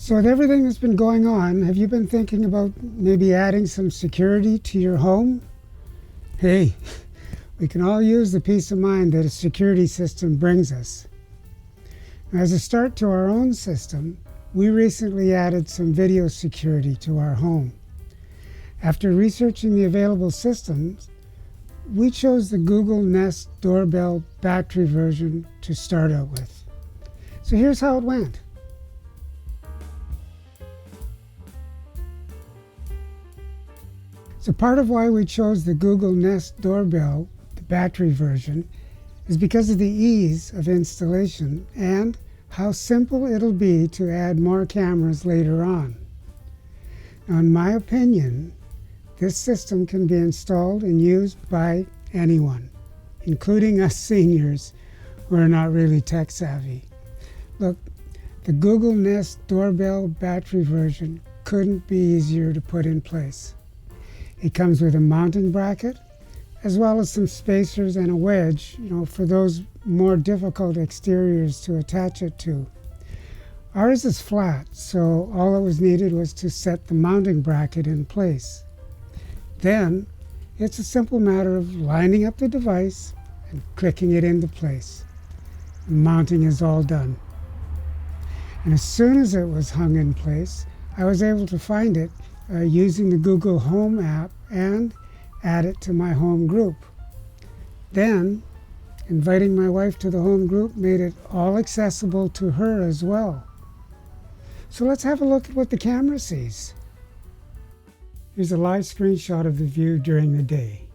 So with everything that's been going on, have you been thinking about maybe adding some security to your home? Hey, we can all use the peace of mind that a security system brings us. As a start to our own system, we recently added some video security to our home. After researching the available systems, we chose the Google Nest Doorbell battery version to start out with. So here's how it went. So part of why we chose the Google Nest Doorbell, the battery version, is because of the ease of installation and how simple it'll be to add more cameras later on. Now, in my opinion, this system can be installed and used by anyone, including us seniors who are not really tech savvy. Look, the Google Nest Doorbell battery version couldn't be easier to put in place. It comes with a mounting bracket, as well as some spacers and a wedge, for those more difficult exteriors to attach it to. Ours is flat, so all that was needed was to set the mounting bracket in place. Then, it's a simple matter of lining up the device and clicking it into place. The mounting is all done. And as soon as it was hung in place, I was able to find it using the Google Home app and add it to my home group. Then, inviting my wife to the home group made it all accessible to her as well. So let's have a look at what the camera sees. Here's a live screenshot of the view during the day.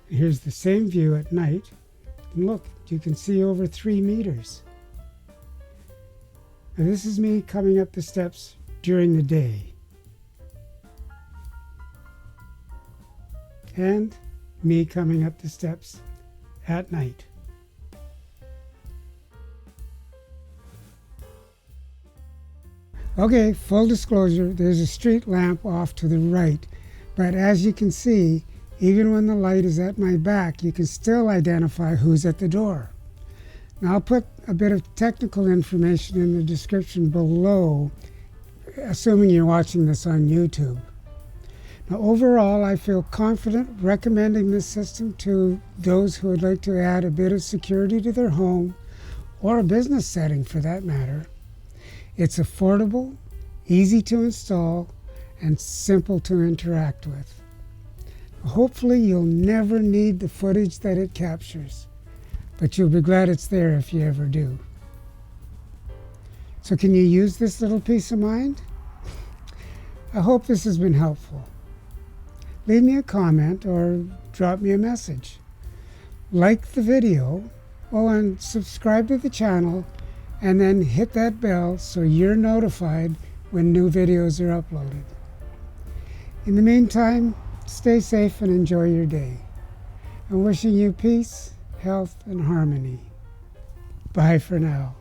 Here's the same view at night. And look, you can see over 3 meters. Now this is me coming up the steps during the day. And me coming up the steps at night. Okay, full disclosure, there's a street lamp off to the right, but as you can see, even when the light is at my back, you can still identify who's at the door. Now I'll put a bit of technical information in the description below, assuming you're watching this on YouTube. Now overall, I feel confident recommending this system to those who would like to add a bit of security to their home, or a business setting for that matter. It's affordable, easy to install, and simple to interact with. Hopefully you'll never need the footage that it captures, but you'll be glad it's there if you ever do. So can you use this little peace of mind? I hope this has been helpful. Leave me a comment or drop me a message. Like the video, and subscribe to the channel, and then hit that bell so you're notified when new videos are uploaded. In the meantime, stay safe and enjoy your day. I'm wishing you peace, health, and harmony. Bye for now.